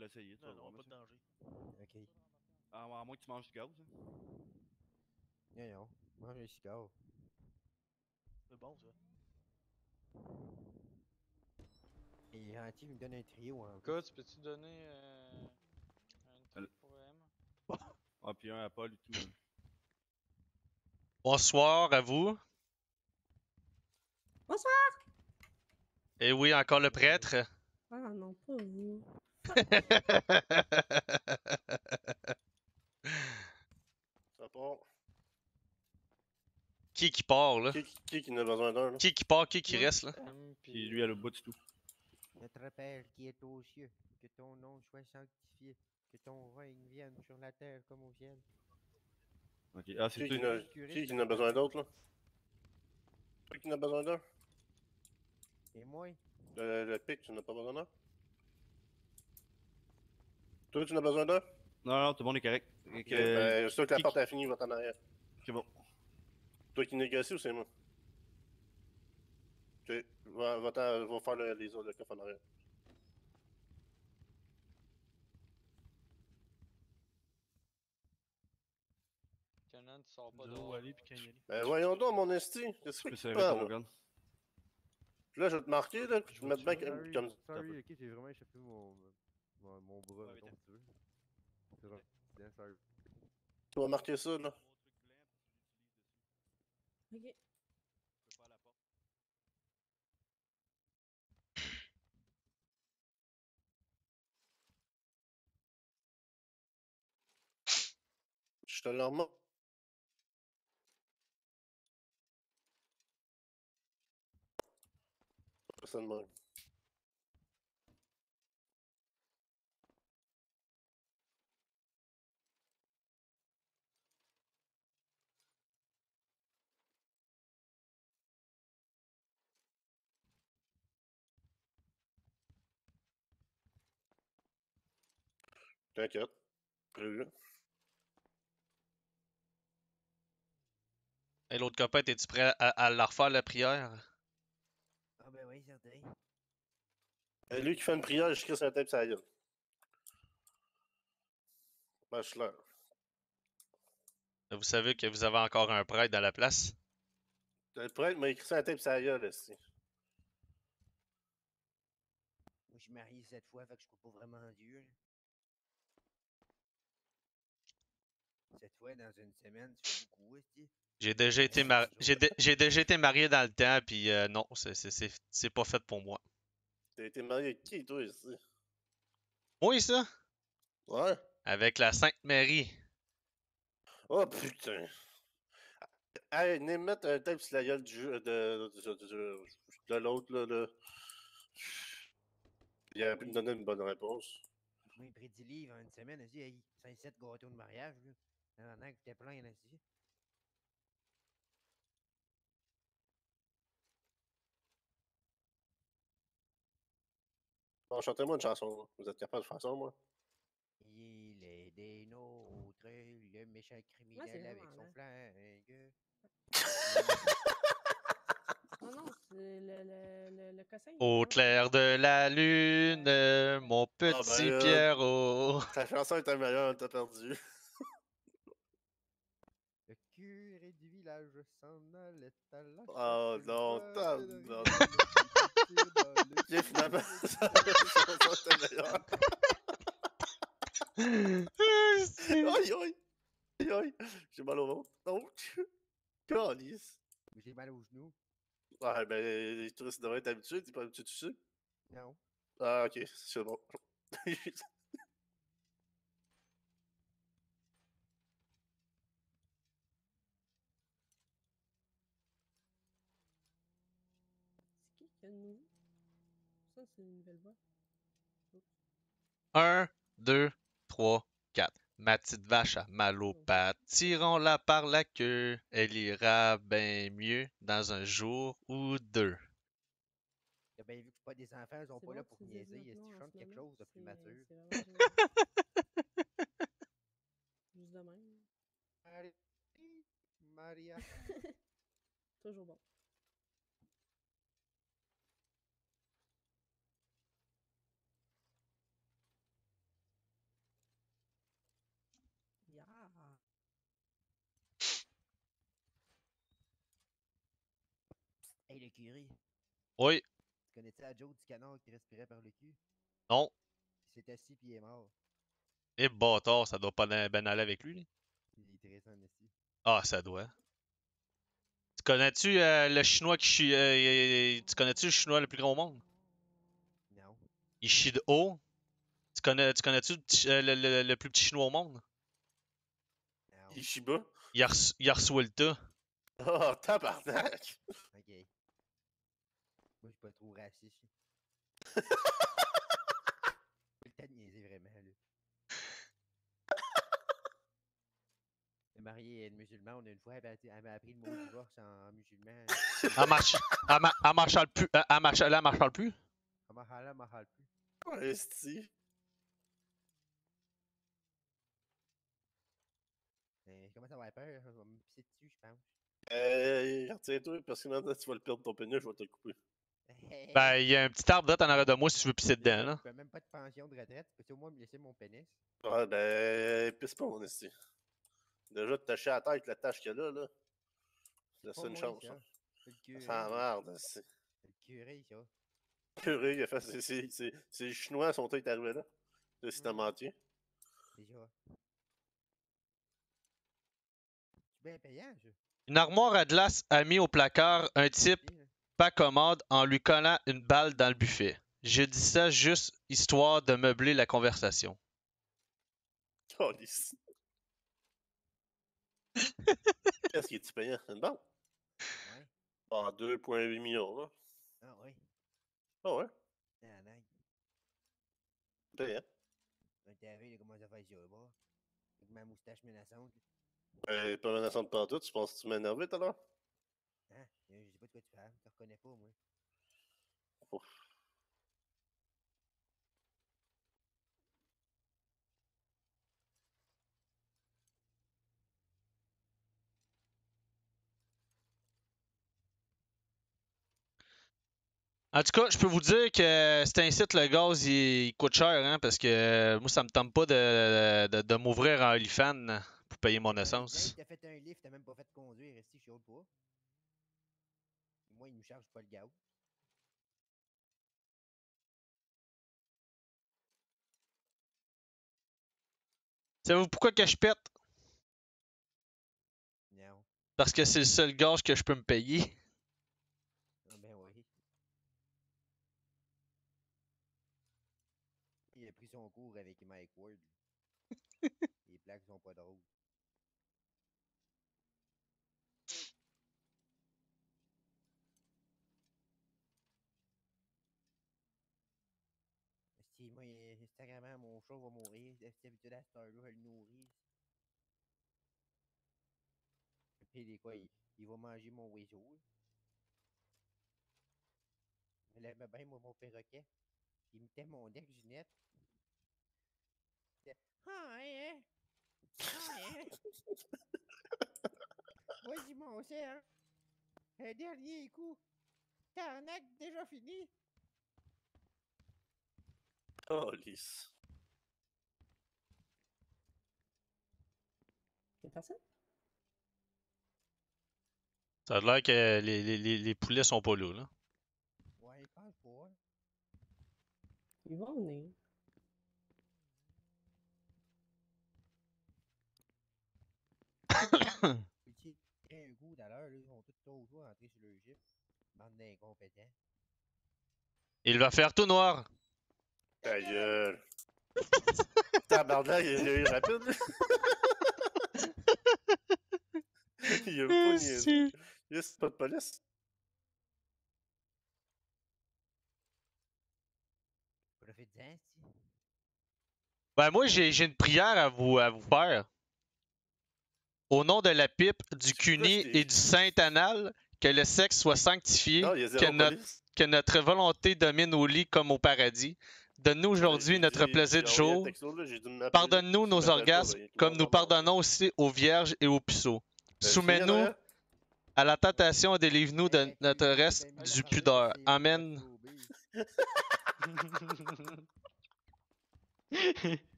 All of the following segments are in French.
l'essayer. Non, non, pas de danger. Ok. À moins que tu manges du gaz. Hein. Non, non. Mange un cigare. C'est bon, ça. Il est gentil, il me donne un trio en plus. Écoute, peux-tu donner un truc pour M? Ah, puis un à Paul et tout. Bonsoir à vous. Bonsoir! Et oui, encore le prêtre. Ah non, pas vous. Ça part. Qui part, là? Qui n'a besoin d'un, là? Qui part, qui Ouais. reste, là? M, Puis puis... lui, à l'autre bout du tout. Notre Père qui est aux cieux, que ton nom soit sanctifié, que ton règne vienne sur la terre comme au ciel. Ok. Ah, c'est tout. Qui n'a besoin d'autre, là? Qui n'a besoin d'un? Et moi? Le pic, tu n'as pas besoin d'un? Toi, tu n'as besoin d'un? Non, non, tout le monde est correct. Ok, ben, c'est sûr que la porte est finie, va t'en arrière. C'est bon. Toi qui négocie ou c'est moi? Ok, va faire les autres, le coffre en arrière. Canon, tu sors pas De dehors. où aller puis quand y aller. Ben voyons donc, mon esti, qu'est-ce que Je peux tu serrer parles, ton là? gun. Puis là, je vais te marquer, là, puis je vais te mettre bien comme... Sorry, ok, j'ai vraiment échappé mon bras, Ouais, mettons, si tu veux. C'est vrai. Bien, sorry. Tu vas marquer ça, là. Ok. Je te le remonte. Ça de même. T'inquiète. Prévu. Et l'autre copain, es-tu prêt à la refaire, la prière? Ah ben oui, certain. Et lui qui fait une prière, je crie sa tête sa gueule. Bachelor. Vous savez que vous avez encore un prêtre dans la place? Le prêtre m'a écrit sa tête sa gueule, esti. Moi, je suis marié 7 fois, fait que je crois pas vraiment en Dieu. Là. 7 fois dans une semaine, c'est beaucoup, aussi. J'ai déjà été j'ai déjà été marié dans le temps, puis non, c'est pas fait pour moi. T'as été marié avec qui, toi, ici? Oui, ça? Ouais? Avec la Sainte Marie. Oh, putain. Hey, venez me mettre un tape sur la gueule de l'autre, là. Il aurait pu me donner une bonne réponse. Moi, il prédit livre en une semaine, aussi, hey, 5-7 gâteaux de mariage, là. En an que t'es plein, là, aussi. Bon, chantez-moi une chanson, là. Vous êtes capable de faire ça, moi? Il est des nôtres, le méchant criminel avec son flingue. Non, non, c'est le cossin. Au clair de la lune, mon petit Pierrot. Ta chanson était meilleure, t'as perdu. Le curé du village s'en allait à la chasse. Oh non, non. Bien, finalement, ça c'était meilleur. Aïe, aïe. Aïe, aïe. J'ai mal au ventre. Oh, calice. J'ai mal aux genoux. Ouais, ben, les touristes devraient être habitués. T'es pas habitué de toucher? Non. Ah, ok, c'est bon. C'est qui a de nouveau? Ça, c'est une nouvelle voix. 1, 2, 3, 4. Ma petite vache a mal aux pattes, tirons-la par la queue, elle ira bien mieux dans un jour ou deux. T'as bien vu que c'est pas des enfants, ils sont pas là pour niaiser. Est-ce qu'ils chantent quelque chose de plus mature? Juste de même. Maria. Toujours bon. Hey, le curé. Oui, Tu connais-tu la joke du canard qui respirait par le cul? non. Il s'est assis puis il est mort. Et bâtard, ça doit pas ben aller avec lui. Il est intéressant aussi. Ah, ça doit. Tu connais-tu le chinois tu connais-tu le chinois le plus grand au monde? Non. Ishido. Tu connais-tu le plus petit chinois au monde? Non. Ishiba? Yarsuelta. Oh, tabarnak! Ok. Moi, je suis pas trop raciste. J'ai le temps de niaiser vraiment, là. Elle est mariée à une musulmane une fois, elle m'a appris le mot divorce en musulman. Elle marchale plus. Elle marchale plus. Mahala, mahal plus. Esti. Comment ça va avoir peur? Je vais me pisser dessus, je pense. Retiens-toi, parce que maintenant tu vas le perdre ton pénis, je vais te le couper. Ben, il y a un petit arbre là en arrière de moi si tu veux pisser dedans, Déjà, là. tu peux même pas de pension de retraite. Peux-tu au moins me laisser mon pénis? Ouais, ben, pisse pas, mon esti. Déjà, de tacher à la tête la tâche qu'il y a là, là. Laisse Pas ça une moi, chance. ça. Hein. C'est le curé. Ça merde, esti. C'est le curé, ça. Purée, il a fait. C'est les Chinois sont tous arrivés là. Là, si t'as menti. Déjà. C'est bien payant, ça. Une armoire à glace a mis au placard un type Bien, là. pas commode en lui collant une balle dans le buffet. Je dis ça juste histoire de meubler la conversation. Calice. Qu'est-ce qui est-tu payant? Une banque? Ouais. Ah, 2,8 millions, là. Ah, ouais. Ah ouais, Ah, non. payant. T'as vu, il commence à faire ça, là. Avec ma moustache menaçante. Pas menaçant de pantoute, tu penses que tu m'as énervé tout à l'heure? Hein? Je sais pas de quoi tu parles. Je te reconnais pas, moi. Ouf. En tout cas, je peux vous dire que c'est un site, le gaz, il coûte cher, hein, parce que moi, ça me tente pas de m'ouvrir un OnlyFans pour payer mon essence. T'as fait un lift, t'as même pas fait conduire. Ici, je chaude pas. Moi, il me charge pas le gaz. Savez-vous pourquoi que je pète? Non. Parce que c'est le seul gaz que je peux me payer. Ah, ben oui. Il a pris son cours avec Mike Ward. Les plaques sont pas drôles. Si moi, Instagram, mon chat va mourir. C'est habitué à cette heure-là, je le nourris. Puis des quoi, il va manger mon oiseau. Il aimait bien, moi, mon perroquet. Il imitait mon ex, Ginette. Ah, hein? Ah, hein? Vas-y, mon cerf. Un dernier coup. Tarnac, déjà fini. Calice. Y'a personne? Ça a l'air que les poulets sont pas là, là. Ouais, il pense pas. Hein. Ils vont venir. Puis, un coup, d'ailleurs, ils sont tous toujours entrés sur le gif. Bande d'incompétents. Il va faire tout noir. Ta gueule. Tabarnak, il a eu rapide. Là. Il a pas niaisé. Yes, pas de police. Profite-en, si. Ben moi, j'ai une prière à vous faire. Au nom de la pipe, du cuni et du saint anal, que le sexe soit sanctifié, Non, il y a zéro police. que notre volonté domine au lit comme au paradis. Donne-nous aujourd'hui notre plaisir du jour. Pardonne-nous nos orgasmes, comme nous pardonnons aussi aux vierges et aux puceaux. Soumets-nous à la tentation et délivre-nous de notre reste du pudeur. Amen.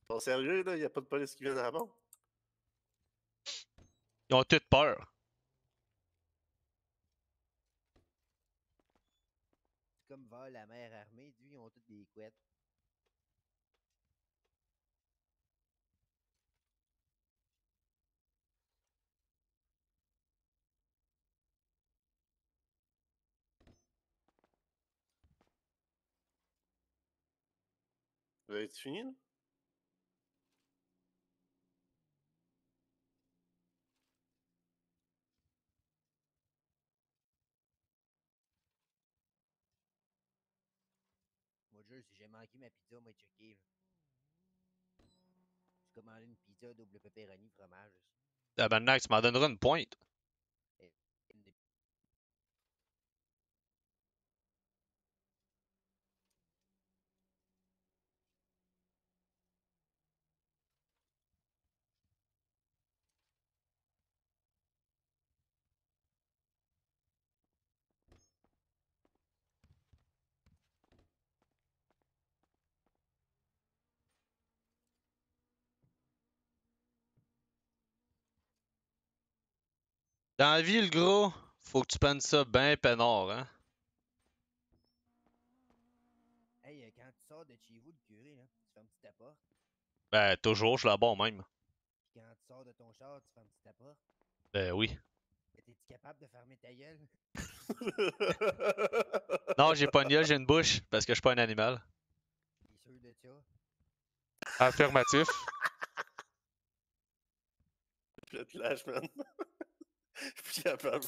Ils sont sérieux, là? Il n'y a pas de police qui vient à la banque? Ils ont toutes peur. C'est comme Vol, la mère armée, lui, ils ont toutes des couettes. Vous avez fini, là? Moi, je jure, si j'ai manqué ma pizza, moi, checké, là. J'ai commandé une pizza double pepperoni fromage. Ah ben, tu m'en donneras une pointe. Et- Dans la vie, le gros, faut que tu prennes ça ben peinard, hein. Hey, quand tu sors de chez vous, le curé, là, tu fermes-tu ta porte? Ben, toujours, je la bats même. Puis quand tu sors de ton char, tu fermes-tu ta porte? Ben oui. Mais t'es-tu capable de fermer ta gueule? Non, j'ai pas une gueule, j'ai une bouche, parce que je suis pas un animal. T'es sûr de ça? Affirmatif. Le flash, man. Je suis capable.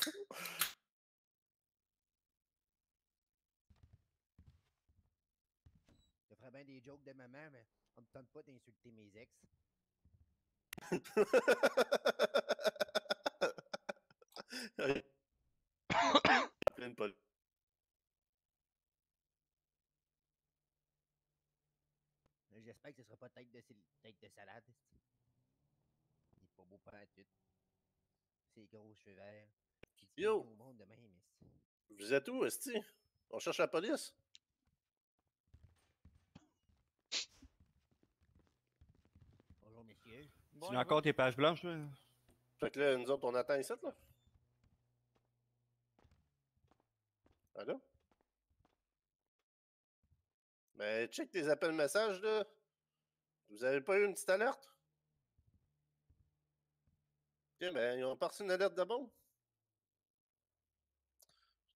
Je ferais bien des jokes de maman, mais on me tente pas d'insulter mes ex. Pleine pol- J'espère que ce sera pas tête de salade. Il est pas beau pas tout. C'est gros cheveux verts. Il dit Yo! au monde de même, esti. Vous êtes où, esti? On cherche la police? Bonjour, messieurs. Tu as encore tes pages blanches, toi? Fait que là, nous autres, on attend ici, là? Allô? Mais check tes appels messages, là. Vous avez pas eu une petite alerte? Ok, ben, ils ont pas reçu une alerte de bombe.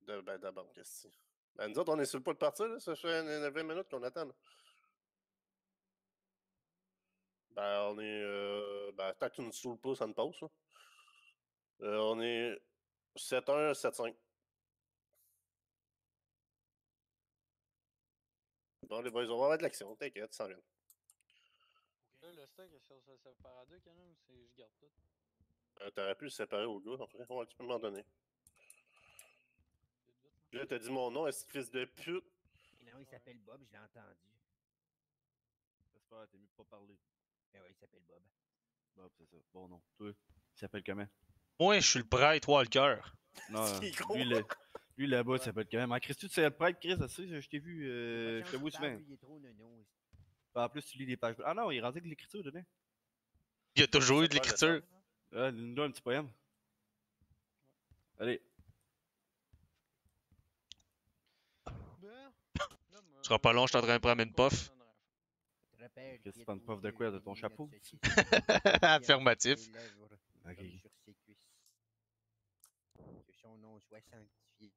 Ben, d'abord, qu'est-ce que c'est? Ben, nous autres, on est sur le pas de partir, là. Ça fait 20 minutes qu'on attend, là. Ben, on est. Ben, tant que tu nous saoules pas, ça ne passe, là. On est 7-1, 7-5. Bon, les boys, on va avoir de l'action, t'inquiète, ça vient. Là, le stock, est-ce que ça se sépare à deux quand même ou c'est je garde tout? T'aurais pu le séparer au gars, après. Ouais, tu peux m'en donner. Vite, vite, Là, t'as dit mon nom, est-ce que fils de pute? Et non, il s'appelle Bob, je l'ai entendu. J'espère, t'es mieux de pas parler. Ben ouais, il s'appelle Bob. Bob, c'est ça. Bon nom. Toi, il s'appelle comment? Moi, je suis le prêtre, toi, le cœur. Non, C'est gros. lui là-bas, il s'appelle comment? Ah, Chris, tu sais, le prêtre, Chris, ça, je t'ai vu, je te vois souvent. Il est trop nono. esti. En plus, tu lis des pages. Ah non, il est rendu avec l'écriture dedans. Il y a toujours eu de Ça parle de l'écriture. Ah, nous donne un petit poème. Allez. Ben, là, moi, Tu seras pas long, je suis en train de prendre une puff. Je te rappelle Qu'est-ce que qu'il tu est prends une aux puff de yeux quoi, de et ton des chapeau? menottes saucisses. Affirmatif. Ses lèvres Ok. comme sur ses cuisses. Que son nom soit sanctifié.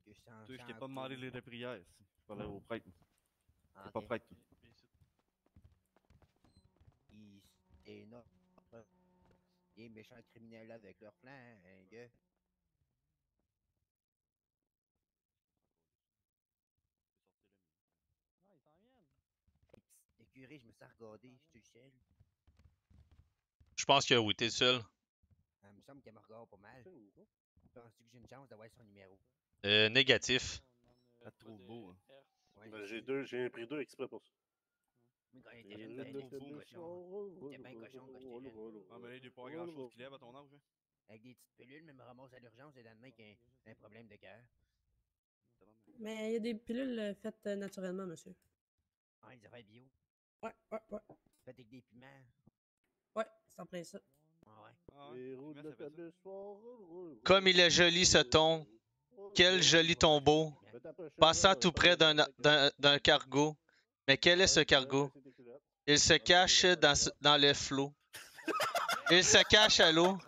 Que son Toi, je t'ai sang pas demandé coule les prières. Je parlais au prêtre. en T'es pas paix. prêtre, toi. Ils dénotent les méchants criminels avec leur flingue. Ah, ils s'en viennent. Le curé, je me suis regardé, je suis le seul. Je pense que oui, t'es le seul. Il me semble qu'elle me regarde pas mal. Penses-tu que j'ai une chance d'avoir son numéro? Négatif. Pas trop beau, hein. Ouais, Ben, je sais. j'ai pris deux exprès pour ça. Moi, quand j'étais jeune, j'étais un petit cochon. J'étais bien cochon quand j'étais jeune. Ah, mais là, il n'y a pas grand chose qui lève à ton âge, hein. Avec des petites pilules, mais me ramasse à l'urgence le lendemain avec un problème de cœur. Mais il y a des pilules faites naturellement, monsieur. Ah, ils avaient bio. Ouais, ouais, ouais. Fait avec des piments. Ouais, c'est en plein ça. Ouais. Ah ouais? Les roues de Comment ça fait ça? l'autobus roulent. Comme il est joli ce ton, quel joli tombeau, passant tout près d'un cargo. Mais quel est ce cargo? Il se cache dans les flots. Il se cache à l'eau.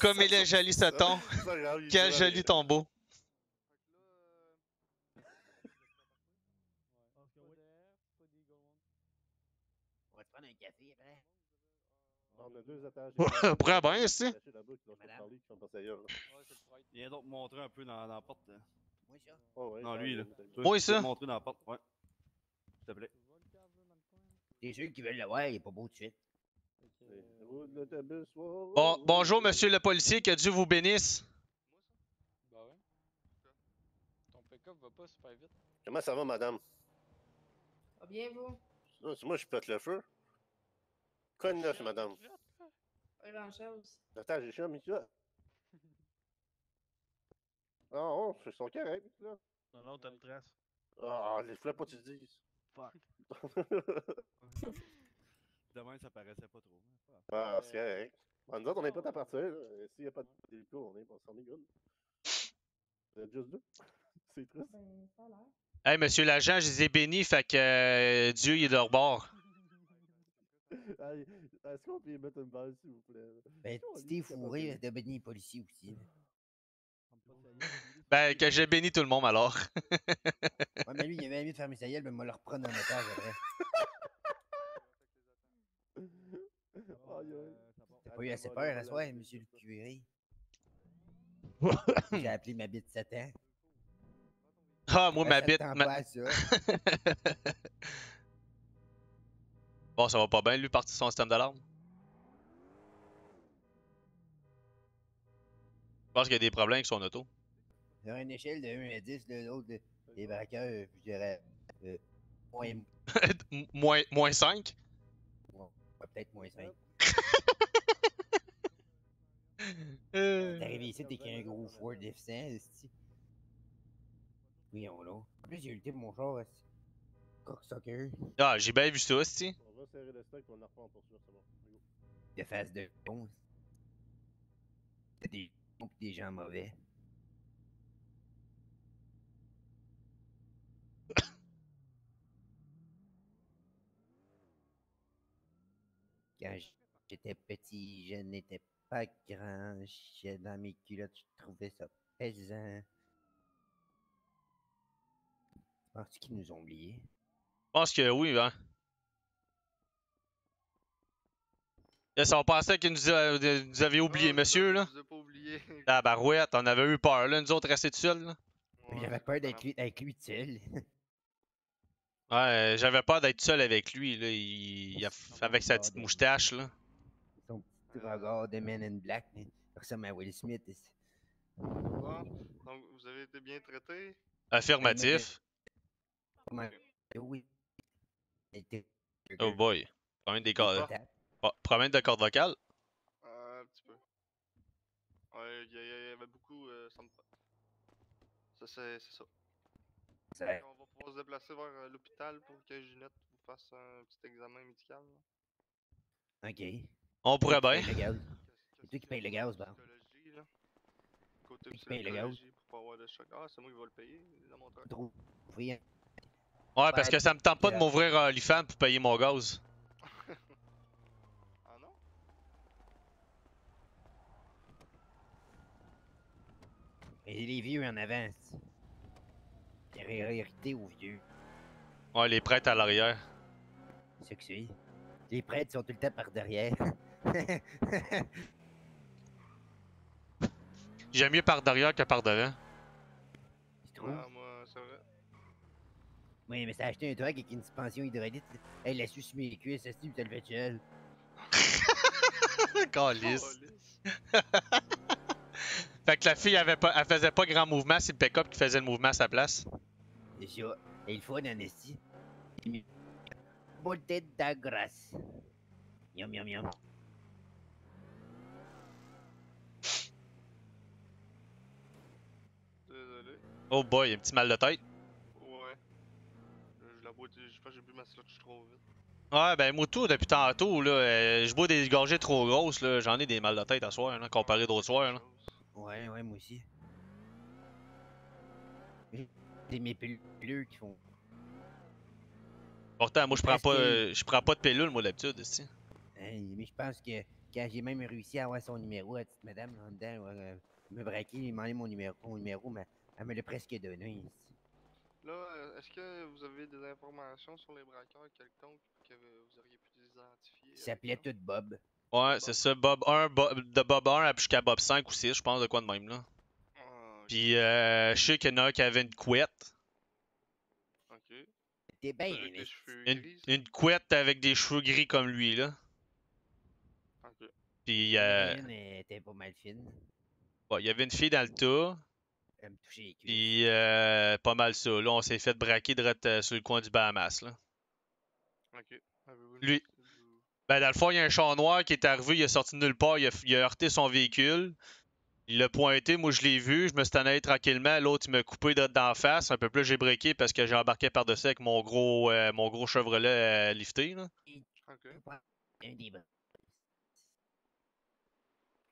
Comme il est joli ce ton, quel joli tombeau. On va te prendre un café après. On a 2 étages. Pourrait bien, ici. Viens donc montrer un peu dans la porte. Moi, ça. Non, lui, là. Moi, ça. Montrer dans la porte, ouais. S'il te plaît. T'es sûr qu'ils veulent le voir, il est pas beau tout de suite. Bon, bonjour, monsieur le policier, que Dieu vous bénisse. Bah ouais. Ton pick-up va pas super vite. Comment ça va, madame? Va bien, vous? Moi, je pète le feu. Quoi de neuf, madame? Pas grand-chose. Attends, j'ai chiant, mais ça. Ah, oh, ils sont corrects, là. Non, t'as une trace. Ah, les fleurs, pas tu dises. Fuck. Demain, ça paraissait pas trop. Ah, c'est correct. Nous autres, on n'est pas à partir, là. S'il n'y a pas de délicat, on s'en est good. Vous êtes juste deux. C'est triste. Ben, ça a l'air. Hey, monsieur l'agent, je les ai bénis, fait que Dieu, il est de leur bord. Hey, est-ce qu'on peut y mettre une balle, s'il vous plaît? Ben, Steve Fourré, de Benny policier aussi. Là. Ben, que j'ai béni tout le monde, alors. Ouais, mais lui, il avait mieux de fermer sa gueule, mais moi le reprendre en otage après. Aïe, aïe. T'as pas eu assez peur à soir, monsieur le curé? J'ai appelé ma bite Satan. Ah, moi, ma Ça bite. tend pas à ça. Bon, ça va pas bien, lui, partir son système d'alarme. Je pense qu'il y a des problèmes avec son auto. Sur une échelle de 1 à 10, l'autre, les braqueurs, je dirais, moins 5. ouais, peut-être moins 5. Euh, T'es arrivé ici, t'es qu'un gros Ford F100, esti. Oui, on l'a. En plus, j'ai eu le type, mon char, esti. Cocksucker. Ah, j'ai bien vu ça, c'ti. On va serrer le stock, on en reprend en poursuite, c'est bon. Go. De face de con. C'est des bons pis des gens mauvais. Quand j'étais petit, je n'étais pas grand. J'étais dans mes culottes, je trouvais ça pesant. Penses-tu qu'ils nous ont oubliés? Je pense que oui, hein. Là, ça va penser que nous avez oublié, monsieur, là. Je vous ai pas oublié. Ah, barouette, on avait eu peur, là, nous autres restés tout seuls, là. Mais j'avais peur d'être avec lui seul. Ouais, j'avais peur d'être seul avec lui, là. Avec sa petite moustache, là. Son petit regard de Man in Black, mais il ressemble à Will Smith. Bon, donc vous avez été bien traité. Affirmatif. Oui. Oh boy. Problème des cordes. Tape. Problème de corde vocale. Un petit peu. Ouais, il y avait beaucoup. Ça, c'est ça. Ça- On va pouvoir se déplacer vers l'hôpital pour que Ginette vous fasse un petit examen médical. Là. Ok. On pourrait bien. Le gaz. C'est toi qui paye le gaz, bon. Psychologie, là. Côté Qui paye le gaz? psychologie pour pas avoir de choc. Ah, c'est moi qui vais le payer, dans mon truc. Trop. Rien. Ouais, parce que ça me tente pas de m'ouvrir un OnlyFans pour payer mon gaz. Ah non? Et les vieux en avant. T'es réhérité aux vieux. Ouais, les prêtres à l'arrière. C'est ce que c'est. Les prêtres sont tout le temps par derrière. J'aime mieux par derrière que par devant. Tu trouves? Ah, moi, c'est vrai. Oui, mais ça a acheté un truc avec une suspension hydraulique. Elle l'a su sur mes cuisses, ça se dit, tu le fais seul. Calice. Fait que la fille elle faisait pas grand mouvement, c'est le pick-up qui faisait le mouvement à sa place. C'est ça. Et il faut en esti. Botte de grasse. Yum yum yum. Désolé. Oh boy, un petit mal de tête. Ouais. Je la bois, je pense que j'ai bu ma slotch trop vite. Ouais, ben moi tout, depuis tantôt, là, je bois des gorgées trop grosses, là, j'en ai des mal de tête à soir, là, comparé d'autres soirs, là. Ouais, ouais, moi aussi. J'ai mes pilules qui font. Pourtant, moi, Parce que- je prends pas de pilule, moi, d'habitude, ici. Hey, mais je pense que quand j'ai même réussi à avoir son numéro, la petite madame, là, en dedans, me braquer, demander mon numéro, mais elle me l'a presque donné. Là, est-ce que vous avez des informations sur les braqueurs quelconques que vous auriez pu les identifier? Il s'appelait tout Bob. Ouais, c'est ça, Bob 1, de Bob 1 jusqu'à Bob 5 ou 6, je pense, de quoi de même, là. Ah, ok. Puis, je sais qu'il y en a un qui avait une couette. Ok. T'es bien, Avec mais des cheveux Une, gris. une couette avec des cheveux gris comme lui, là. Ok. Puis, l'héroïne était pas mal fine. ouais, il y avait une fille dans le tas. Elle me touchait les cuisses. Puis, pas mal ça. Là, on s'est fait braquer direct sur le coin du Bahamas, là. Ok. Avez-vous Lui. une- Ben, dans le fond, il y a un char noir qui est arrivé, il est sorti de nulle part, il a heurté son véhicule. Il l'a pointé, moi je l'ai vu, je me suis tanné tranquillement. L'autre, il m'a coupé direct d'en face. Un peu plus, j'ai breaké parce que j'ai embarqué par-dessus avec mon gros Chevrolet lifté, là. Ok. Un des bras.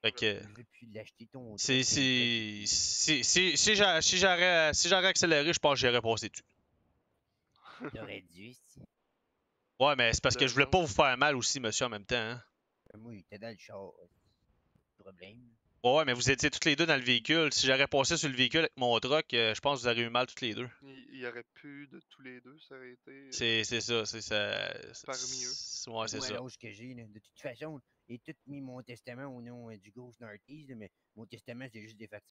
Fait que. Je veux plus l'acheter ton Si j'aurais accéléré, je pense que j'aurais passé dessus. T'aurais dû, si. Ouais, mais c'est parce que Le je voulais pas sens. vous faire mal aussi, monsieur, en même temps. Hein. Moi, il était dans le char. Problème. Ouais, mais vous étiez tous les deux dans le véhicule. Si j'aurais passé sur le véhicule avec mon truck, je pense que vous auriez eu mal tous les deux. Il y aurait pu de tous les deux, ça aurait été C'est ça, c'est ça. parmi eux. Ouais, c'est Moi, à ça. l'âge que j'ai, là, de toute façon, j'ai tout mis mon testament au nom du Ghost Northeast, mais mon testament, c'est juste des factures.